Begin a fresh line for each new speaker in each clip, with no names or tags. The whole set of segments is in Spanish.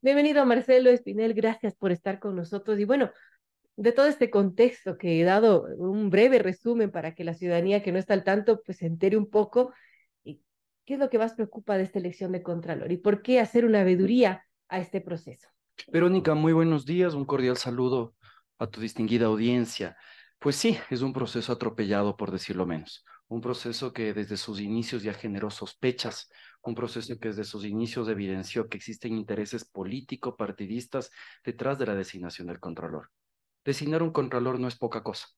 Bienvenido, Marcelo Espinel, gracias por estar con nosotros. Y bueno, de todo este contexto que he dado un breve resumen para que la ciudadanía que no está al tanto, pues se entere un poco. ¿Y qué es lo que más preocupa de esta elección de Contralor? ¿Y por qué hacer una veeduría a este proceso?
Verónica, muy buenos días, un cordial saludo a tu distinguida audiencia. Pues sí, es un proceso atropellado, por decirlo menos. Un proceso que desde sus inicios ya generó sospechas, un proceso que desde sus inicios evidenció que existen intereses político-partidistas detrás de la designación del Contralor. Designar un Contralor no es poca cosa.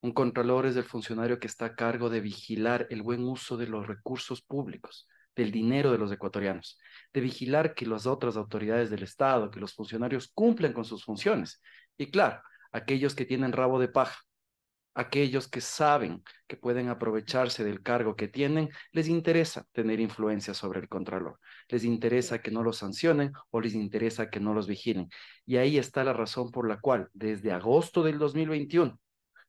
Un contralor es el funcionario que está a cargo de vigilar el buen uso de los recursos públicos, del dinero de los ecuatorianos, de vigilar que las otras autoridades del Estado, que los funcionarios cumplan con sus funciones. Y claro, aquellos que tienen rabo de paja, aquellos que saben que pueden aprovecharse del cargo que tienen, les interesa tener influencia sobre el contralor, les interesa que no los sancionen o les interesa que no los vigilen. Y ahí está la razón por la cual desde agosto del 2021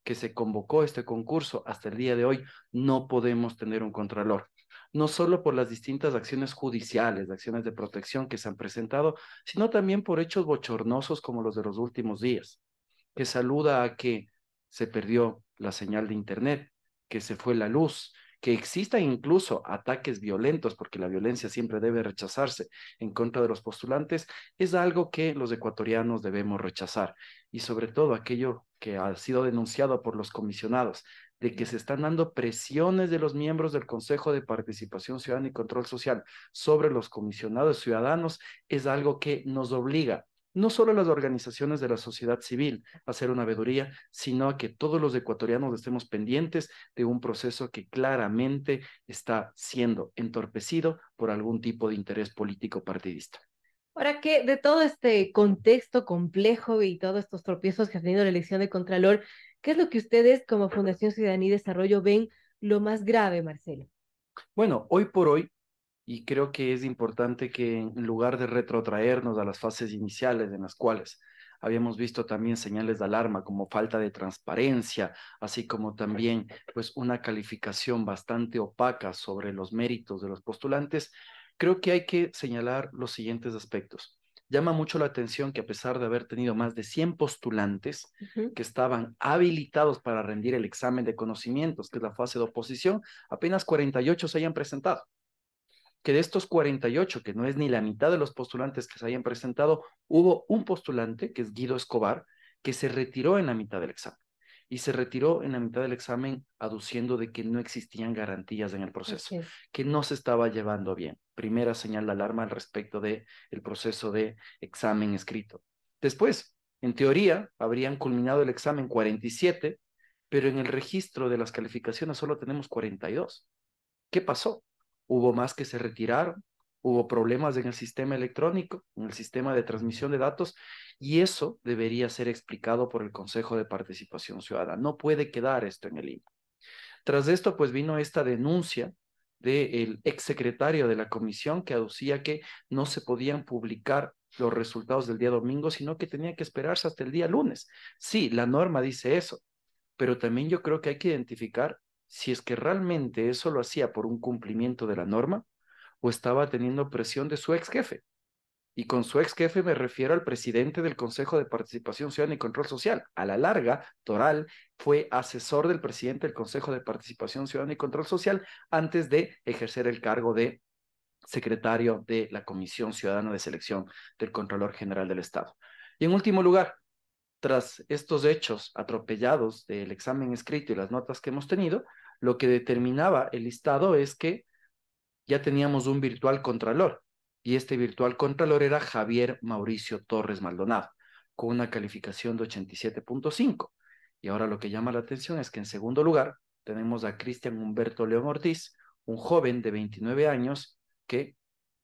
que se convocó este concurso hasta el día de hoy, no podemos tener un contralor. No solo por las distintas acciones judiciales, acciones de protección que se han presentado, sino también por hechos bochornosos como los de los últimos días, que saluda a que se perdió la señal de Internet, que se fue la luz, que existan incluso ataques violentos, porque la violencia siempre debe rechazarse en contra de los postulantes, es algo que los ecuatorianos debemos rechazar. Y sobre todo aquello que ha sido denunciado por los comisionados, de que se están dando presiones de los miembros del Consejo de Participación Ciudadana y Control Social sobre los comisionados ciudadanos, es algo que nos obliga no solo a las organizaciones de la sociedad civil a hacer una veeduría, sino a que todos los ecuatorianos estemos pendientes de un proceso que claramente está siendo entorpecido por algún tipo de interés político partidista.
Ahora que de todo este contexto complejo y todos estos tropiezos que ha tenido la elección de Contralor, ¿qué es lo que ustedes como Fundación Ciudadanía y Desarrollo ven lo más grave, Marcelo?
Bueno, hoy por hoy, y creo que es importante que en lugar de retrotraernos a las fases iniciales en las cuales habíamos visto también señales de alarma como falta de transparencia, así como también pues una calificación bastante opaca sobre los méritos de los postulantes, creo que hay que señalar los siguientes aspectos. Llama mucho la atención que a pesar de haber tenido más de 100 postulantes
Ujú.
que estaban habilitados para rendir el examen de conocimientos, que es la fase de oposición, apenas 48 se hayan presentado. Que de estos 48, que no es ni la mitad de los postulantes que se hayan presentado, hubo un postulante, que es Guido Escobar, que se retiró en la mitad del examen. Y se retiró en la mitad del examen aduciendo de que no existían garantías en el proceso,
Así es.
que no se estaba llevando bien. Primera señal de alarma al respecto del proceso de examen escrito. Después, en teoría, habrían culminado el examen 47, pero en el registro de las calificaciones solo tenemos 42. ¿Qué pasó? Hubo más que se retiraron, hubo problemas en el sistema electrónico, en el sistema de transmisión de datos, y eso debería ser explicado por el Consejo de Participación Ciudadana. No puede quedar esto en el limbo. Tras esto, pues vino esta denuncia del exsecretario de la comisión que aducía que no se podían publicar los resultados del día domingo, sino que tenía que esperarse hasta el día lunes. Sí, la norma dice eso, pero también yo creo que hay que identificar si es que realmente eso lo hacía por un cumplimiento de la norma o estaba teniendo presión de su ex jefe. Y con su ex jefe me refiero al presidente del Consejo de Participación Ciudadana y Control Social. A la larga, Toral fue asesor del presidente del Consejo de Participación Ciudadana y Control Social antes de ejercer el cargo de secretario de la Comisión Ciudadana de Selección del Contralor General del Estado. Y en último lugar, tras estos hechos atropellados del examen escrito y las notas que hemos tenido, lo que determinaba el listado es que ya teníamos un virtual contralor y este virtual contralor era Javier Mauricio Torres Maldonado con una calificación de 87.5. Y ahora lo que llama la atención es que en segundo lugar tenemos a Cristian Humberto León Ortiz, un joven de 29 años que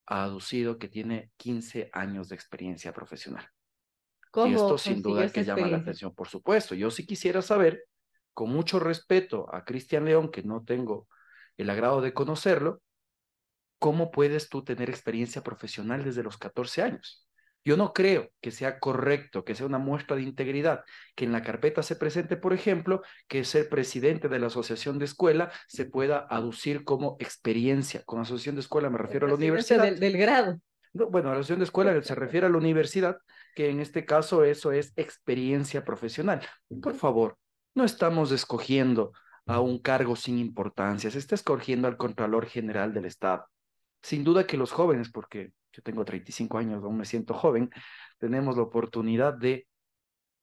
ha aducido que tiene 15 años de experiencia profesional. Y esto
¿Cómo
sin
consiguió
duda
esa
que llama la
experiencia?
atención, por supuesto. Yo sí quisiera saber, con mucho respeto a Cristian León, que no tengo el agrado de conocerlo, ¿cómo puedes tú tener experiencia profesional desde los 14 años? Yo no creo que sea correcto, que sea una muestra de integridad, que en la carpeta se presente, por ejemplo, que ser presidente de la asociación de escuela se pueda aducir como experiencia. Con asociación de escuela me
De
refiero a la
presidencia
universidad,
del grado.
No, bueno, relación de escuela se refiere a la universidad, que en este caso eso es experiencia profesional. Por favor, no estamos escogiendo a un cargo sin importancia, se está escogiendo al Contralor General del Estado. Sin duda que los jóvenes, porque yo tengo 35 años, aún me siento joven, tenemos la oportunidad de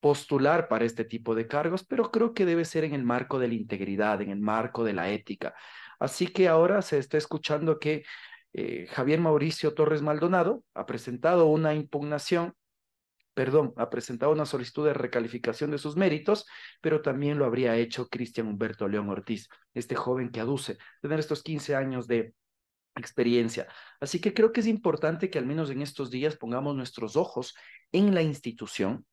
postular para este tipo de cargos, pero creo que debe ser en el marco de la integridad, en el marco de la ética. Así que ahora se está escuchando que Javier Mauricio Torres Maldonado ha presentado una impugnación, perdón, ha presentado una solicitud de recalificación de sus méritos, pero también lo habría hecho Cristian Humberto León Ortiz, este joven que aduce tener estos 15 años de experiencia. Así que creo que es importante que al menos en estos días pongamos nuestros ojos en la institución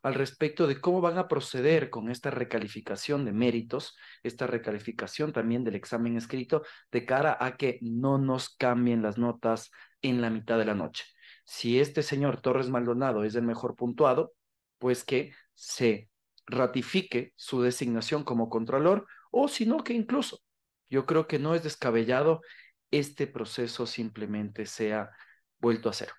al respecto de cómo van a proceder con esta recalificación de méritos, esta recalificación también del examen escrito, de cara a que no nos cambien las notas en la mitad de la noche. Si este señor Torres Maldonado es el mejor puntuado, pues que se ratifique su designación como contralor, o si no, que incluso yo creo que no es descabellado este proceso simplemente sea vuelto a cero.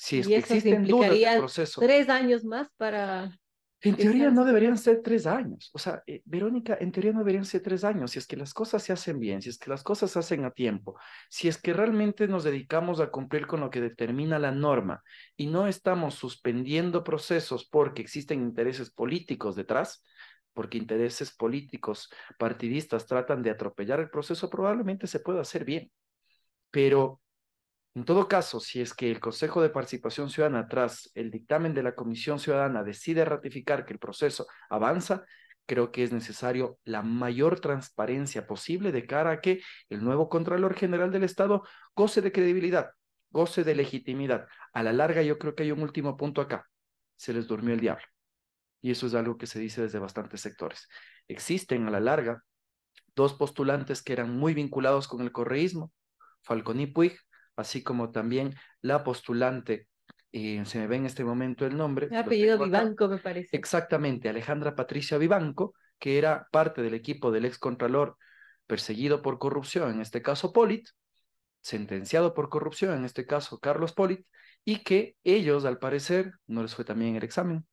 Si es
Y
que
eso
existen dudas del
implicaría
proceso,
3 años más para
en teoría
estar
no
haciendo.
deberían ser 3 años. O sea, Verónica, en teoría no deberían ser 3 años. Si es que las cosas se hacen bien, si es que las cosas se hacen a tiempo, si es que realmente nos dedicamos a cumplir con lo que determina la norma y no estamos suspendiendo procesos porque existen intereses políticos detrás, porque intereses políticos partidistas tratan de atropellar el proceso, probablemente se pueda hacer bien. Pero en todo caso, si es que el Consejo de Participación Ciudadana, tras el dictamen de la Comisión Ciudadana, decide ratificar que el proceso avanza, creo que es necesario la mayor transparencia posible de cara a que el nuevo Contralor General del Estado goce de credibilidad, goce de legitimidad. A la larga, yo creo que hay un último punto acá. Se les durmió el diablo. Y eso es algo que se dice desde bastantes sectores. Existen a la larga dos postulantes que eran muy vinculados con el correísmo, Falcón y Puig, así como también la postulante, se me ve en este momento el nombre,
El
lo
apellido
tengo acá,
Vivanco, me parece.
exactamente, Alejandra Patricia Vivanco, que era parte del equipo del ex contralor perseguido por corrupción, en este caso Polit, sentenciado por corrupción, en este caso Carlos Polit, y que ellos, al parecer, no les fue también el examen.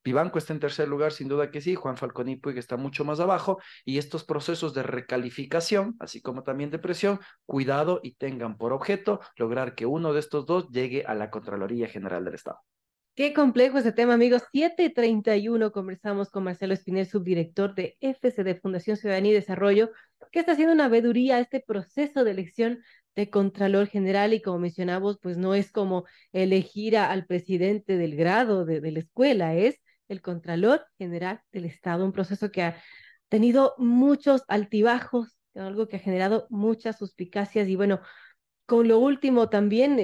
Vivanco está en tercer lugar, sin duda que sí. Juan Falcón Puig está mucho más abajo. Y estos procesos de recalificación, así como también de presión, cuidado y tengan por objeto lograr que uno de estos dos llegue a la Contraloría General del Estado.
Qué complejo ese tema, amigos. 7:31 conversamos con Marcelo Espinel, subdirector de FCD, Fundación Ciudadanía y Desarrollo, que está haciendo una veeduría a este proceso de elección de Contralor General y como mencionamos, pues no es como elegir al presidente del grado de la escuela, es el Contralor General del Estado, un proceso que ha tenido muchos altibajos, algo que ha generado muchas suspicacias y bueno, con lo último también,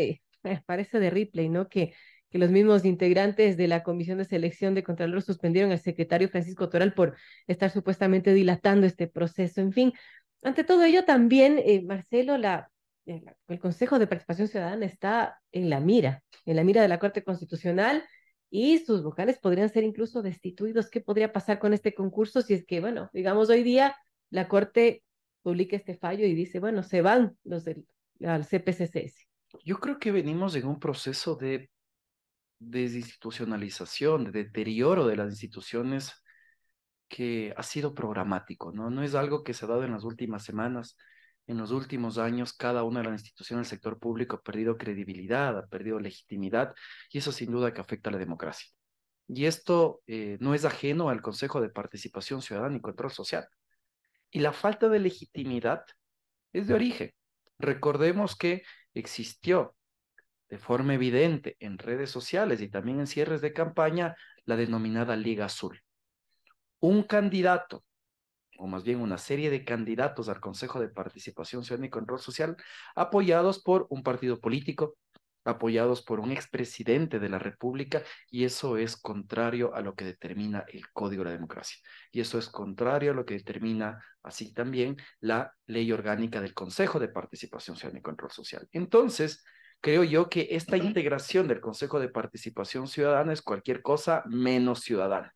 parece de Ripley, ¿no? Que los mismos integrantes de la Comisión de Selección de Contralor suspendieron al secretario Francisco Toral por estar supuestamente dilatando este proceso. En fin, ante todo ello también, Marcelo, el Consejo de Participación Ciudadana está en la mira de la Corte Constitucional y sus vocales podrían ser incluso destituidos. ¿Qué podría pasar con este concurso si es que, bueno, digamos hoy día la Corte publica este fallo y dice, bueno, se van los del al CPCCS?
Yo creo que venimos en un proceso de desinstitucionalización, de deterioro de las instituciones que ha sido programático, ¿no? No es algo que se ha dado en las últimas semanas. En los últimos años, cada una de las instituciones del sector público ha perdido credibilidad, ha perdido legitimidad, y eso sin duda que afecta a la democracia. Y esto no es ajeno al Consejo de Participación Ciudadana y Control Social. Y la falta de legitimidad es de origen. Recordemos que existió de forma evidente en redes sociales y también en cierres de campaña la denominada Liga Azul. Un candidato, o más bien una serie de candidatos al Consejo de Participación Ciudadana y Control Social, apoyados por un partido político, apoyados por un expresidente de la República, y eso es contrario a lo que determina el Código de la Democracia. Y eso es contrario a lo que determina así también la Ley Orgánica del Consejo de Participación Ciudadana y Control Social. Entonces, creo yo que esta integración del Consejo de Participación Ciudadana es cualquier cosa menos ciudadana.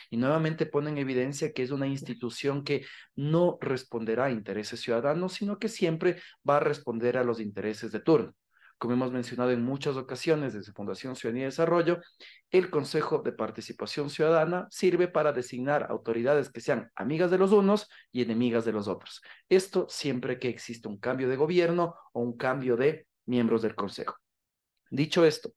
Y nuevamente pone en evidencia que es una institución que no responderá a intereses ciudadanos, sino que siempre va a responder a los intereses de turno. Como hemos mencionado en muchas ocasiones desde Fundación Ciudadanía y Desarrollo, el Consejo de Participación Ciudadana sirve para designar autoridades que sean amigas de los unos y enemigas de los otros. Esto siempre que exista un cambio de gobierno o un cambio de miembros del Consejo. Dicho esto,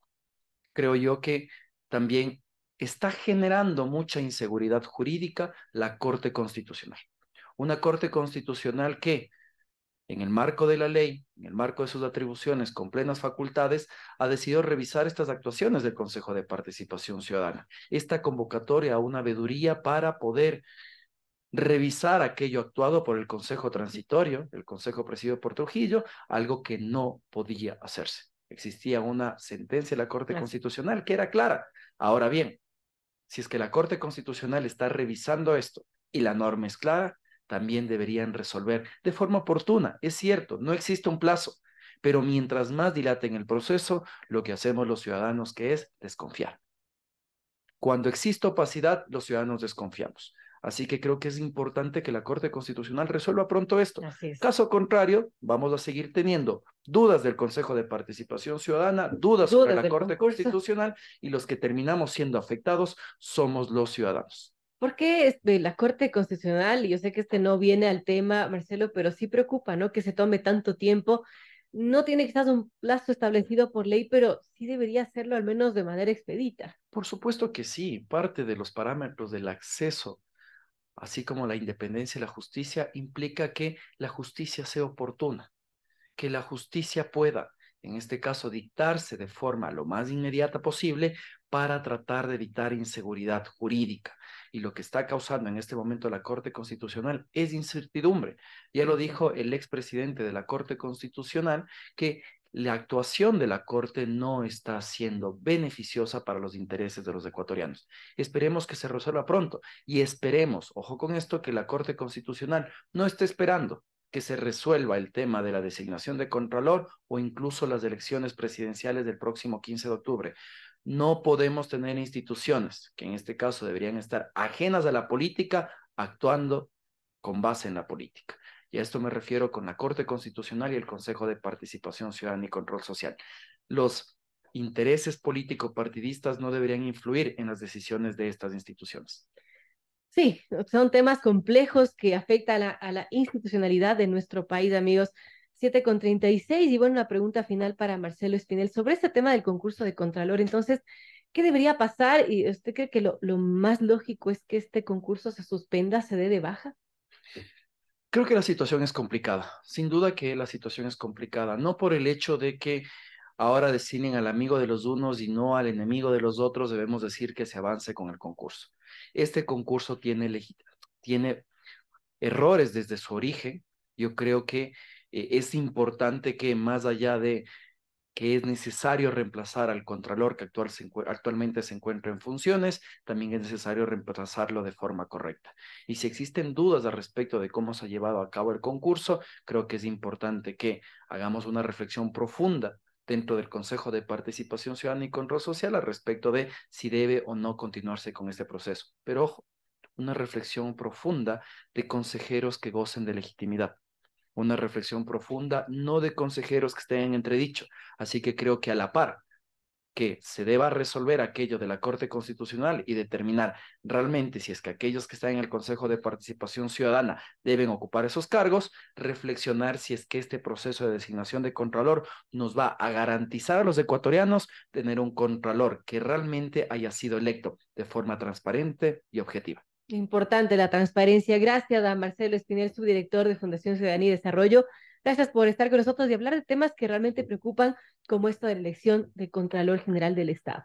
creo yo que también está generando mucha inseguridad jurídica la Corte Constitucional. Una Corte Constitucional que, en el marco de la ley, en el marco de sus atribuciones con plenas facultades, ha decidido revisar estas actuaciones del Consejo de Participación Ciudadana, esta convocatoria a una veeduría para poder revisar aquello actuado por el Consejo Transitorio, el Consejo presidido por Trujillo, algo que no podía hacerse. Existía una sentencia de la Corte Constitucional que era clara. Ahora bien, si es que la Corte Constitucional está revisando esto y la norma es clara, también deberían resolver de forma oportuna. Es cierto, no existe un plazo, pero mientras más dilaten el proceso, lo que hacemos los ciudadanos que es desconfiar. Cuando existe opacidad, los ciudadanos desconfiamos. Así que creo que es importante que la Corte Constitucional resuelva pronto esto.
Así es.
Caso contrario, vamos a seguir teniendo dudas del Consejo de Participación Ciudadana, dudas sobre la Corte Constitucional, y los que terminamos siendo afectados somos los ciudadanos.
¿Por qué la Corte Constitucional, y yo sé que no viene al tema, Marcelo, pero sí preocupa, ¿no? Que se tome tanto tiempo. No tiene quizás un plazo establecido por ley, pero sí debería hacerlo al menos de manera expedita.
Por supuesto que sí, parte de los parámetros del acceso, así como la independencia y la justicia, implica que la justicia sea oportuna, que la justicia pueda, en este caso, dictarse de forma lo más inmediata posible para tratar de evitar inseguridad jurídica. Y lo que está causando en este momento la Corte Constitucional es incertidumbre. Ya lo dijo el expresidente de la Corte Constitucional, que la actuación de la Corte no está siendo beneficiosa para los intereses de los ecuatorianos. Esperemos que se resuelva pronto y esperemos, ojo con esto, que la Corte Constitucional no esté esperando que se resuelva el tema de la designación de Contralor o incluso las elecciones presidenciales del próximo 15 de octubre. No podemos tener instituciones que en este caso deberían estar ajenas a la política actuando con base en la política. Y a esto me refiero con la Corte Constitucional y el Consejo de Participación Ciudadana y Control Social. Los intereses político-partidistas no deberían influir en las decisiones de estas instituciones.
Sí, son temas complejos que afectan a la institucionalidad de nuestro país, amigos. 7:36. Y bueno, una pregunta final para Marcelo Espinel sobre este tema del concurso de Contralor. Entonces, ¿qué debería pasar? ¿Y usted cree que lo más lógico es que este concurso se suspenda, se dé de baja?
Creo que la situación es complicada. Sin duda que la situación es complicada, no por el hecho de que ahora designen al amigo de los unos y no al enemigo de los otros, debemos decir que se avance con el concurso. Este concurso tiene errores desde su origen. Yo creo que es importante que más allá de que es necesario reemplazar al contralor que actualmente se encuentra en funciones, también es necesario reemplazarlo de forma correcta. Y si existen dudas al respecto de cómo se ha llevado a cabo el concurso, creo que es importante que hagamos una reflexión profunda dentro del Consejo de Participación Ciudadana y Control Social al respecto de si debe o no continuarse con este proceso. Pero ojo, una reflexión profunda de consejeros que gocen de legitimidad, una reflexión profunda, no de consejeros que estén en entredicho. Así que creo que a la par que se deba resolver aquello de la Corte Constitucional y determinar realmente si es que aquellos que están en el Consejo de Participación Ciudadana deben ocupar esos cargos, reflexionar si es que este proceso de designación de Contralor nos va a garantizar a los ecuatorianos tener un Contralor que realmente haya sido electo de forma transparente y objetiva.
Importante la transparencia. Gracias a Marcelo Espinel, subdirector de Fundación Ciudadanía y Desarrollo. Gracias por estar con nosotros y hablar de temas que realmente preocupan, como esto de la elección de Contralor General del Estado.